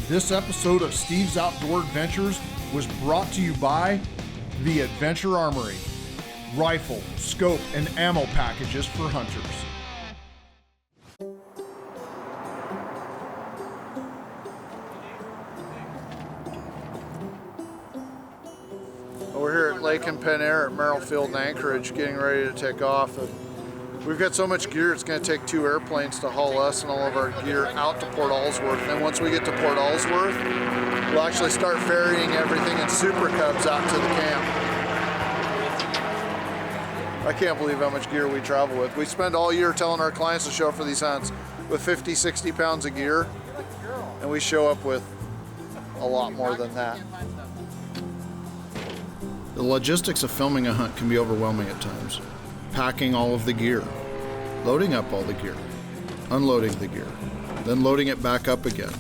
This episode of Steve's Outdoor Adventures was brought to you by the Adventure Armory. Rifle, scope, and ammo packages for hunters. We're here at Lake and Pen Air at Merrill Field in Anchorage, getting ready to take off. We've got so much gear, it's going to take 2 airplanes to haul us and all of our gear out to Port Alsworth. And then once we get to Port Alsworth, we'll actually start ferrying everything in Super Cubs out to the camp. I can't believe how much gear we travel with. We spend all year telling our clients to show up for these hunts with 50, 60 pounds of gear, and we show up with a lot more than that. The logistics of filming a hunt can be overwhelming at times. Packing all of the gear, loading up all the gear, unloading the gear, then loading it back up again.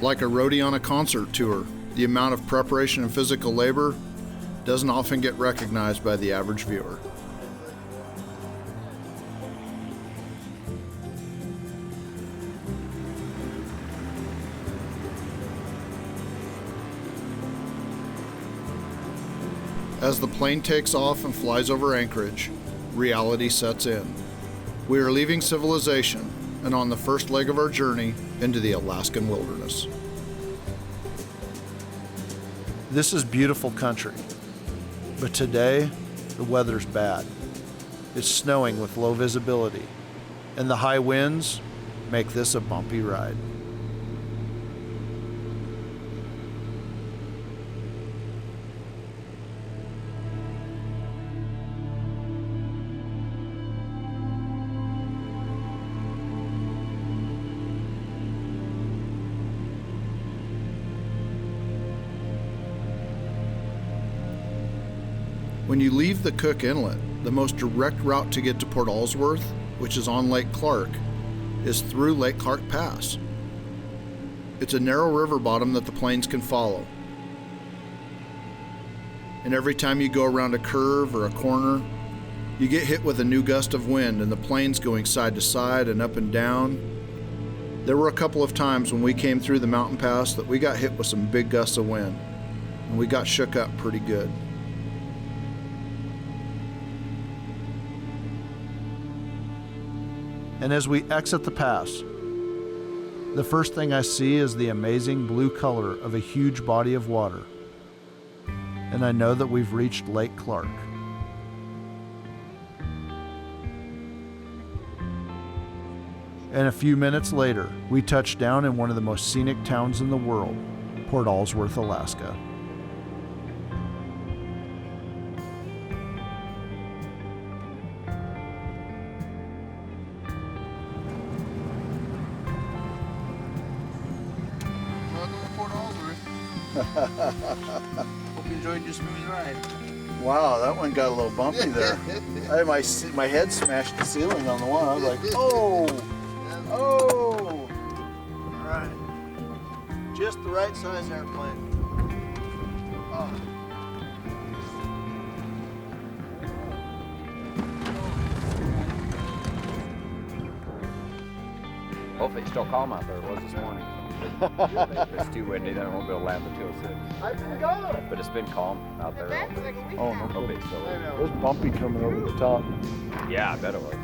Like a roadie on a concert tour, the amount of preparation and physical labor doesn't often get recognized by the average viewer. As the plane takes off and flies over Anchorage, reality sets in. We are leaving civilization and on the first leg of our journey into the Alaskan wilderness. This is beautiful country, but today the weather's bad. It's snowing with low visibility, and the high winds make this a bumpy ride. When you leave the Cook Inlet, the most direct route to get to Port Alsworth, which is on Lake Clark, is through Lake Clark Pass. It's a narrow river bottom that the planes can follow. And every time you go around a curve or a corner, you get hit with a new gust of wind and the planes going side to side and up and down. There were a couple of times when we came through the mountain pass that we got hit with some big gusts of wind, and we got shook up pretty good. And as we exit the pass, the first thing I see is the amazing blue color of a huge body of water. And I know that we've reached Lake Clark. And a few minutes later, we touch down in one of the most scenic towns in the world, Port Alsworth, Alaska. Hope you enjoyed your smooth ride. Wow, that one got a little bumpy there. I had my head smashed the ceiling on the one. I was like, oh, oh. All right. Just the right size airplane. Oh. Hopefully it's still calm out there. It was this morning. It's too windy, then I won't be able to land the 206. I forgot. But it's been calm out there. Oh, no. Nobody's still there. It was bumpy coming over the top. Yeah, I bet it was.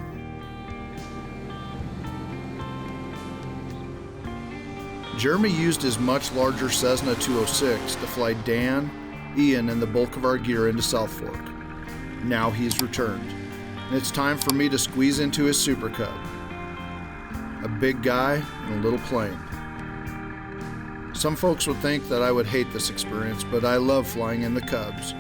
Jeremy used his much larger Cessna 206 to fly Dan, Ian, and the bulk of our gear into South Fork. Now he's returned, and it's time for me to squeeze into his Super Cub. A big guy in a little plane. Some folks would think that I would hate this experience, but I love flying in the Cubs.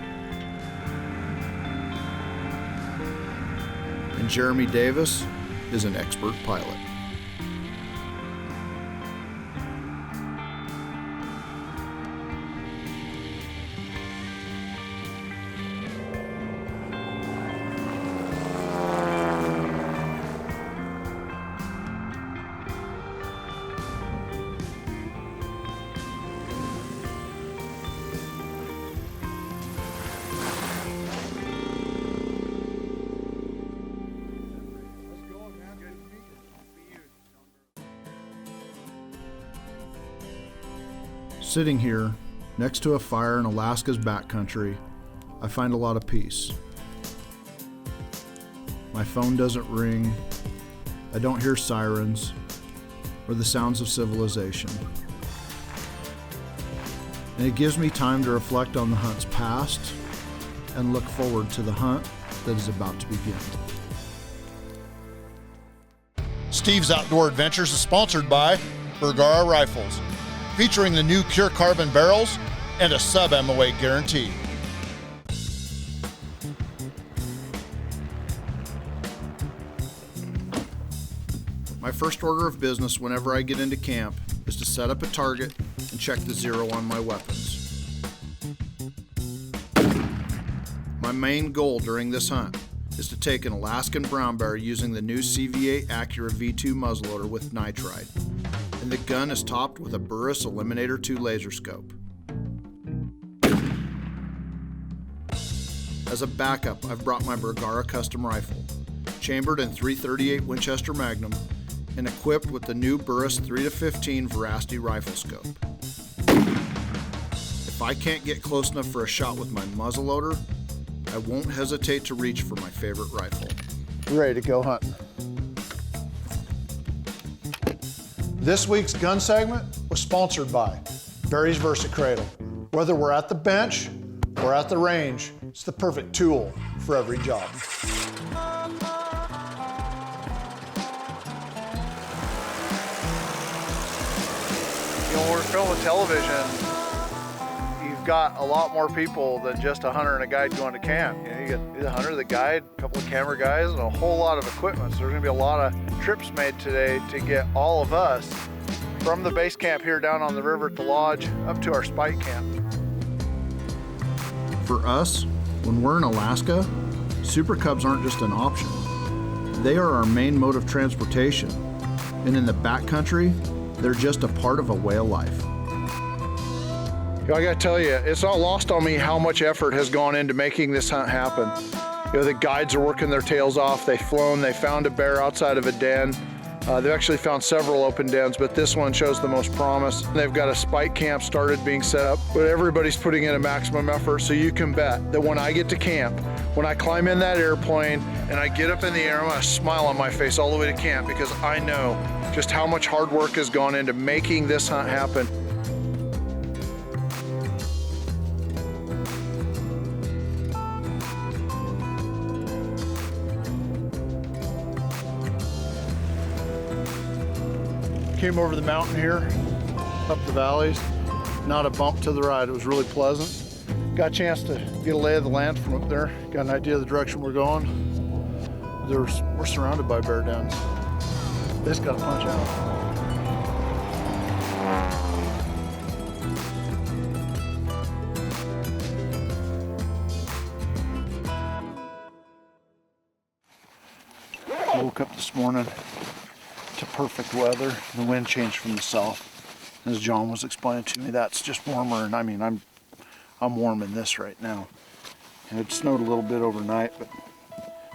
And Jeremy Davis is an expert pilot. Sitting here, next to a fire in Alaska's backcountry, I find a lot of peace. My phone doesn't ring, I don't hear sirens, or the sounds of civilization. And it gives me time to reflect on the hunt's past and look forward to the hunt that is about to begin. Steve's Outdoor Adventures is sponsored by Bergara Rifles, featuring the new Cure Carbon barrels and a sub-MOA guarantee. My first order of business whenever I get into camp is to set up a target and check the zero on my weapons. My main goal during this hunt is to take an Alaskan brown bear using the new CV8 Acura V2 muzzleloader with nitride, and the gun is topped with a Burris Eliminator 2 laser scope. As a backup, I've brought my Bergara custom rifle, chambered in .338 Winchester Magnum and equipped with the new Burris 3-15 Veracity rifle scope. If I can't get close enough for a shot with my muzzleloader, I won't hesitate to reach for my favorite rifle. Ready to go hunting. This week's gun segment was sponsored by Barry's Versa Cradle. Whether we're at the bench or at the range, it's the perfect tool for every job. You know, when we're filming television, you've got a lot more people than just a hunter and a guide going to camp. You know, you got the hunter, the guide, a couple of camera guys, and a whole lot of equipment. So there's gonna be a lot of trips made today to get all of us from the base camp here down on the river at the lodge up to our spike camp. For us, when we're in Alaska, Super Cubs aren't just an option. They are our main mode of transportation, and in the backcountry, they're just a part of a way of life. You know, I gotta tell you, it's not lost on me how much effort has gone into making this hunt happen. You know, the guides are working their tails off. They've flown, they found a bear outside of a den. They've actually found several open dens, but this one shows the most promise. They've got a spike camp started being set up, but everybody's putting in a maximum effort, so you can bet that when I get to camp, when I climb in that airplane and I get up in the air, I'm gonna smile on my face all the way to camp because I know just how much hard work has gone into making this hunt happen. Came over the mountain here, up the valleys, not a bump to the right. It was really pleasant. Got a chance to get a lay of the land from up there. Got an idea of the direction we're going. We're surrounded by bear dens. They just gotta punch out. I woke up this morning to perfect weather. The wind changed from the south. As John was explaining to me, that's just warmer, and I mean, I'm warm in this right now. And it snowed a little bit overnight, but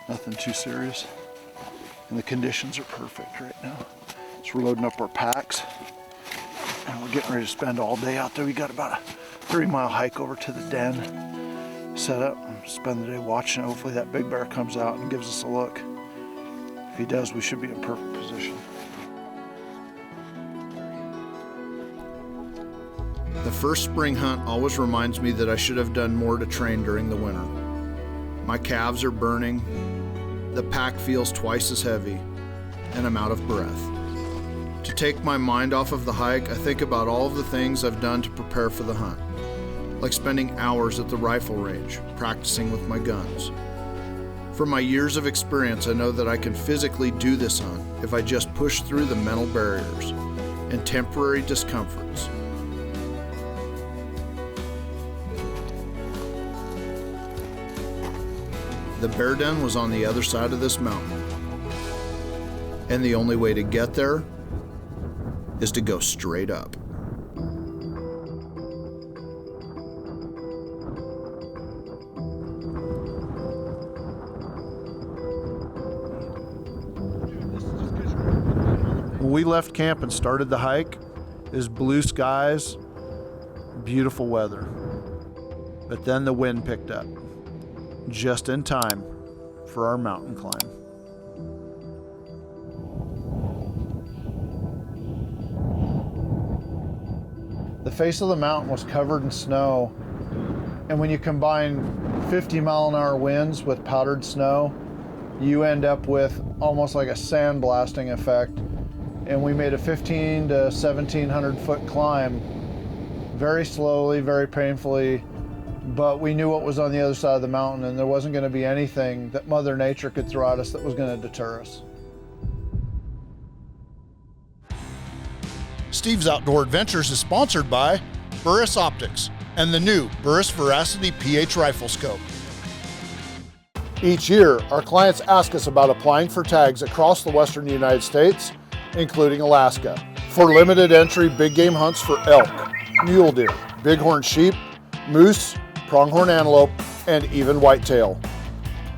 nothing too serious. And the conditions are perfect right now. So we're loading up our packs, and we're getting ready to spend all day out there. We got about a 3-mile hike over to the den, set up, and spend the day watching. Hopefully that big bear comes out and gives us a look. If he does, we should be in perfect position. The first spring hunt always reminds me that I should have done more to train during the winter. My calves are burning, the pack feels twice as heavy, and I'm out of breath. To take my mind off of the hike, I think about all of the things I've done to prepare for the hunt, like spending hours at the rifle range, practicing with my guns. From my years of experience, I know that I can physically do this hunt if I just push through the mental barriers and temporary discomforts. The bear den was on the other side of this mountain, and the only way to get there is to go straight up. When we left camp and started the hike, it was blue skies, beautiful weather. But then the wind picked up, just in time for our mountain climb. The face of the mountain was covered in snow, and when you combine 50-mile-an-hour winds with powdered snow, you end up with almost like a sandblasting effect. And we made a 1,500 to 1,700 foot climb, very slowly, very painfully, but we knew what was on the other side of the mountain, and there wasn't going to be anything that Mother Nature could throw at us that was going to deter us. Steve's Outdoor Adventures is sponsored by Burris Optics and the new Burris Veracity PH Rifle Scope. Each year, our clients ask us about applying for tags across the western United States, including Alaska, for limited entry big game hunts for elk, mule deer, bighorn sheep, moose, pronghorn antelope, and even whitetail.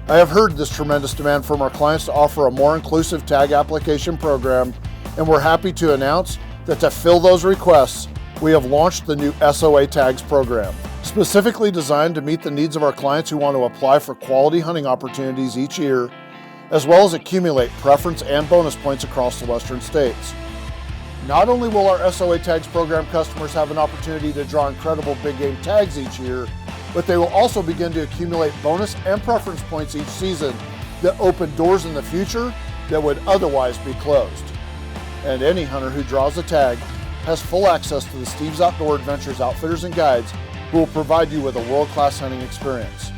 I have heard this tremendous demand from our clients to offer a more inclusive tag application program, and we're happy to announce that to fill those requests, we have launched the new SOA Tags program, specifically designed to meet the needs of our clients who want to apply for quality hunting opportunities each year, as well as accumulate preference and bonus points across the western states. Not only will our SOA Tags program customers have an opportunity to draw incredible big game tags each year, but they will also begin to accumulate bonus and preference points each season that open doors in the future that would otherwise be closed. And any hunter who draws a tag has full access to the Steve's Outdoor Adventures outfitters and guides who will provide you with a world-class hunting experience.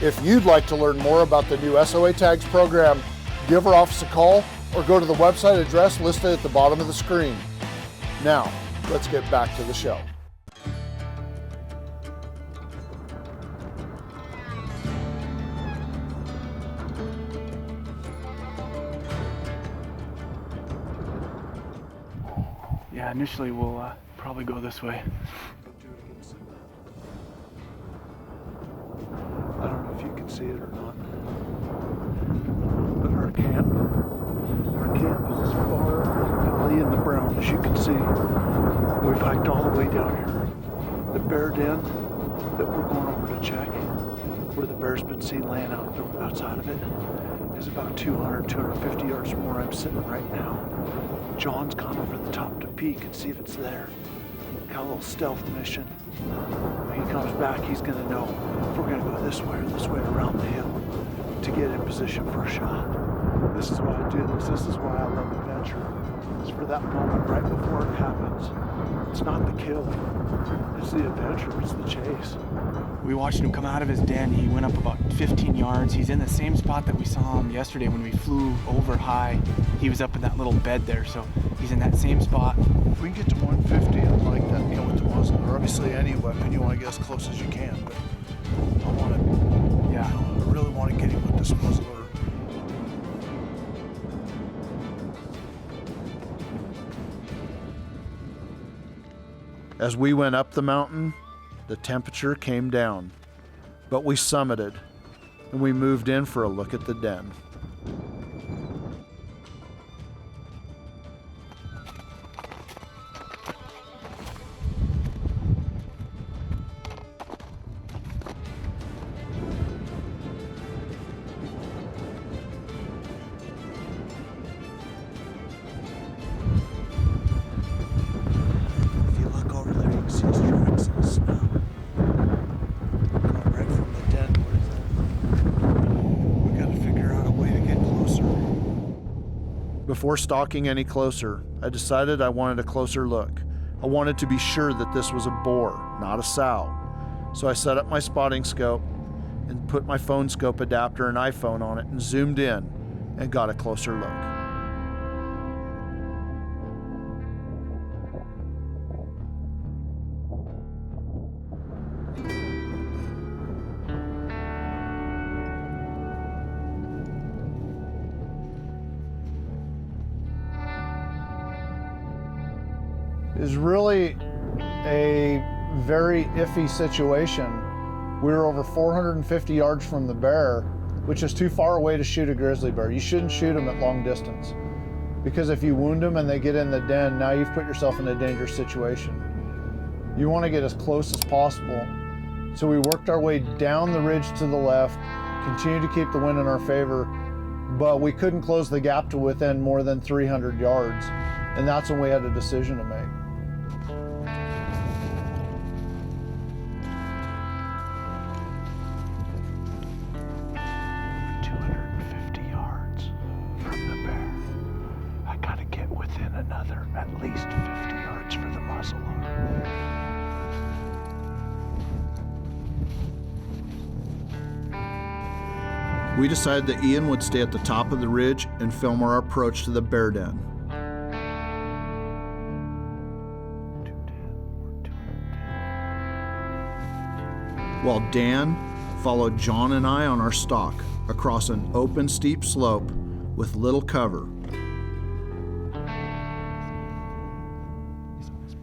If you'd like to learn more about the new SOA Tags program, give our office a call or go to the website address listed at the bottom of the screen. Now, let's get back to the show. Yeah, initially we'll probably go this way. I don't know if you can see it or not, but our camp is as far up the valley in the brown as you can see. We've hiked all the way down here. The bear den that we're going over to check, where the bear's been seen laying outside of it, is about 200, 250 yards from where I'm sitting right now. John's gone over the top to peek and see if it's there. Got a little stealth mission. When he comes back, he's gonna know if we're gonna go this way or this way around the hill to get in position for a shot. This is why I do this. This is why I love adventure. It's for that moment right before it happens. It's not the kill. It's the adventure. It's the chase. We watched him come out of his den. He went up about 15 yards. He's in the same spot that we saw him yesterday when we flew over high. He was up in that little bed there, so he's in that same spot. If we can get to 150, I like that, with the muzzle, or obviously any weapon, you want to get as close as you can, but I want to, Yeah. I really want to get him with this muzzle. As we went up the mountain, the temperature came down, but we summited and we moved in for a look at the den. If you look over there, you can see his tracks in the snow. Going right from the den towards that. We gotta figure out a way to get closer. Before stalking any closer, I decided I wanted a closer look. I wanted to be sure that this was a boar, not a sow. So I set up my spotting scope and put my phone scope adapter and iPhone on it and zoomed in and got a closer look. Is really a very iffy situation. We were over 450 yards from the bear, which is too far away to shoot a grizzly bear. You shouldn't shoot them at long distance, because if you wound them and they get in the den, now you've put yourself in a dangerous situation. You want to get as close as possible. So we worked our way down the ridge to the left, continued to keep the wind in our favor, but we couldn't close the gap to within more than 300 yards. And that's when we had a decision to make. 250 yards from the bear. I gotta get within another at least 50 yards for the muzzleloader. We decided that Ian would stay at the top of the ridge and film our approach to the bear den. While Dan followed John and I on our stalk across an open, steep slope with little cover.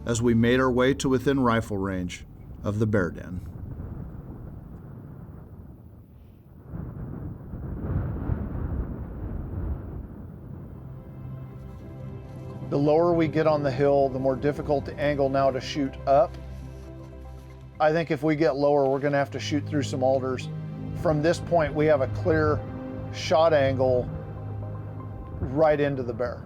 As we made our way to within rifle range of the bear den. The lower we get on the hill, the more difficult the angle now to shoot up. I think if we get lower, we're gonna have to shoot through some alders. From this point, we have a clear shot angle right into the bear.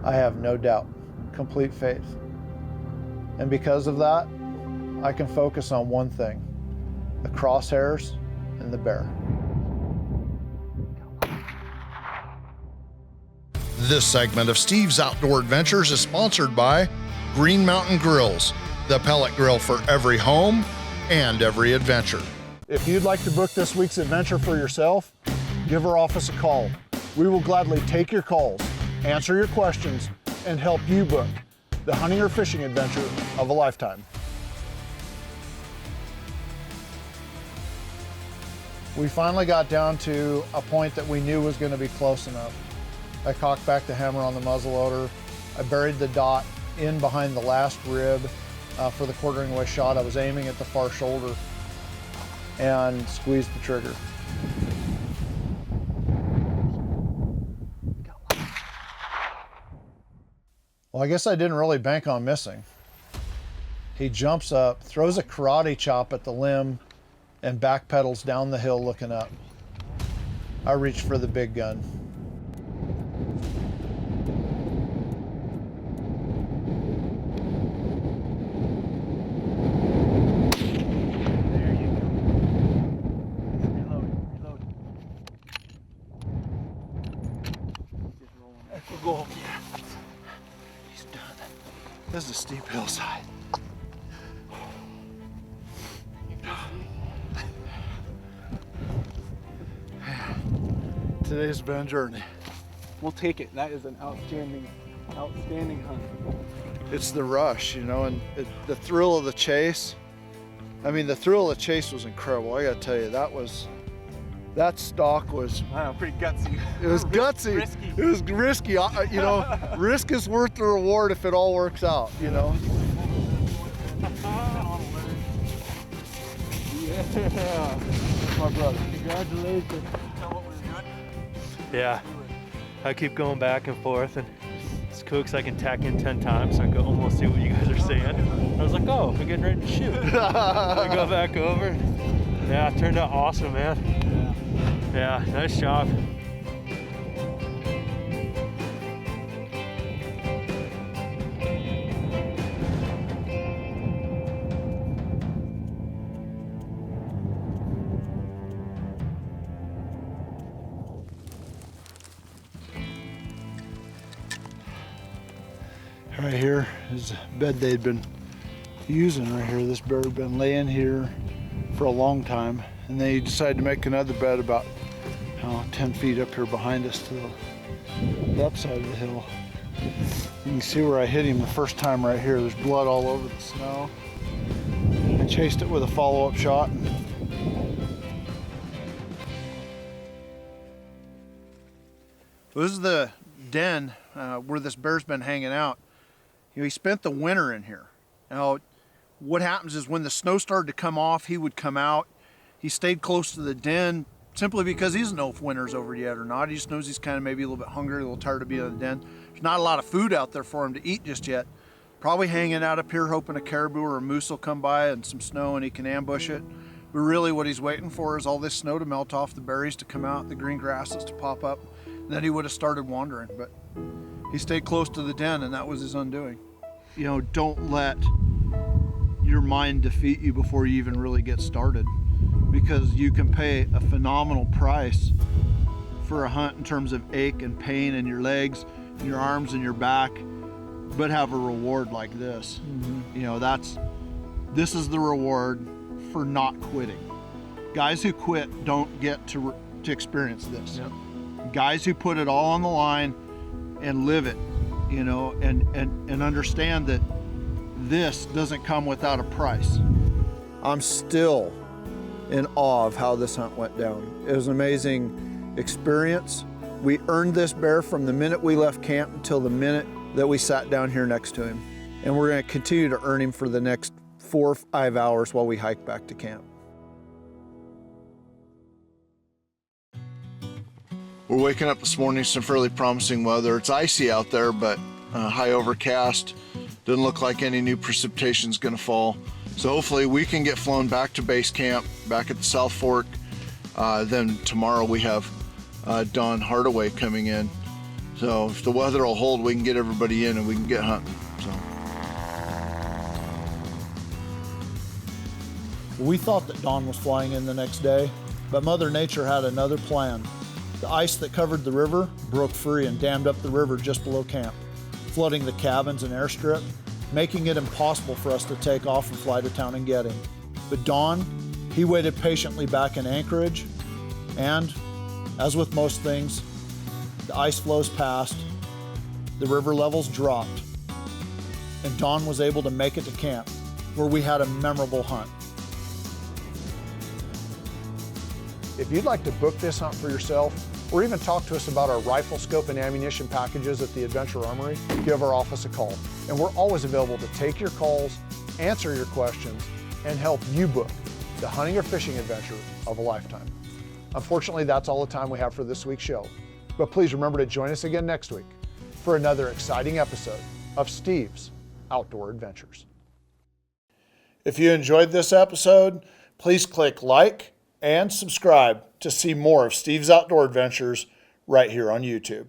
I have no doubt, complete faith. And because of that, I can focus on one thing, the crosshairs and the bear. This segment of Steve's Outdoor Adventures is sponsored by Green Mountain Grills, the pellet grill for every home and every adventure. If you'd like to book this week's adventure for yourself, give our office a call. We will gladly take your calls, answer your questions, and help you book the hunting or fishing adventure of a lifetime. We finally got down to a point that we knew was going to be close enough. I cocked back the hammer on the muzzleloader. I buried the dot in behind the last rib for the quartering way shot. I was aiming at the far shoulder and squeezed the trigger. Well, I guess I didn't really bank on missing. He jumps up, throws a karate chop at the limb, and backpedals down the hill looking up. I reached for the big gun. There you go. Reload. Just rolling. Echo goal. He's done. This is a steep hillside. Today's been a journey. We'll take it. That is an outstanding hunt. It's the rush, you know, and the thrill of the chase. I mean, the thrill of the chase was incredible. I gotta tell you, that stalk was, I know, pretty gutsy. it was gutsy. Risky. It was risky. You know, risk is worth the reward if it all works out, you know. Yeah. My brother. Congratulations. Yeah, I keep going back and forth, and it's cool because I can tack in 10 times, so I can almost see what you guys are saying. I was like, oh, we're getting ready to shoot. I go back over. Yeah, it turned out awesome, man. Yeah, nice job. Right here is a bed they'd been using right here. This bear had been laying here for a long time, and they decided to make another bed about 10 feet up here behind us to the upside of the hill. You can see where I hit him the first time right here. There's blood all over the snow. I chased it with a follow-up shot. This is the den where this bear's been hanging out. You know, he spent the winter in here. Now, what happens is when the snow started to come off, he would come out. He stayed close to the den, simply because he doesn't know if winter's over yet or not. He just knows he's kind of maybe a little bit hungry, a little tired of being in the den. There's not a lot of food out there for him to eat just yet. Probably hanging out up here hoping a caribou or a moose will come by and some snow and he can ambush it. But really what he's waiting for is all this snow to melt off, the berries to come out, the green grasses to pop up, and then he would have started wandering. But he stayed close to the den, and that was his undoing. You know, don't let your mind defeat you before you even really get started, because you can pay a phenomenal price for a hunt in terms of ache and pain in your legs, in your arms and your back, but have a reward like this. You know, this is the reward for not quitting. Guys who quit don't get to experience this. Yep. Guys who put it all on the line and live it, you know, and understand that this doesn't come without a price. I'm still in awe of how this hunt went down. It was an amazing experience. We earned this bear from the minute we left camp until the minute that we sat down here next to him. And we're going to continue to earn him for the next 4 or 5 hours while we hike back to camp. We're waking up this morning, some fairly promising weather. It's icy out there, but high overcast. Doesn't look like any new precipitation is going to fall. So hopefully we can get flown back to base camp, back at the South Fork. Then tomorrow we have Don Hardaway coming in. So if the weather will hold, we can get everybody in and we can get hunting. So. We thought that Don was flying in the next day, but Mother Nature had another plan. The ice that covered the river broke free and dammed up the river just below camp, flooding the cabins and airstrip, making it impossible for us to take off and fly to town and get him. But Don, he waited patiently back in Anchorage, and as with most things, the ice flows passed, the river levels dropped, and Don was able to make it to camp, where we had a memorable hunt. If you'd like to book this hunt for yourself, or even talk to us about our rifle, scope, and ammunition packages at the Adventure Armory, give our office a call. And we're always available to take your calls, answer your questions, and help you book the hunting or fishing adventure of a lifetime. Unfortunately, that's all the time we have for this week's show. But please remember to join us again next week for another exciting episode of Steve's Outdoor Adventures. If you enjoyed this episode, please click like and subscribe to see more of Steve's Outdoor Adventures right here on YouTube.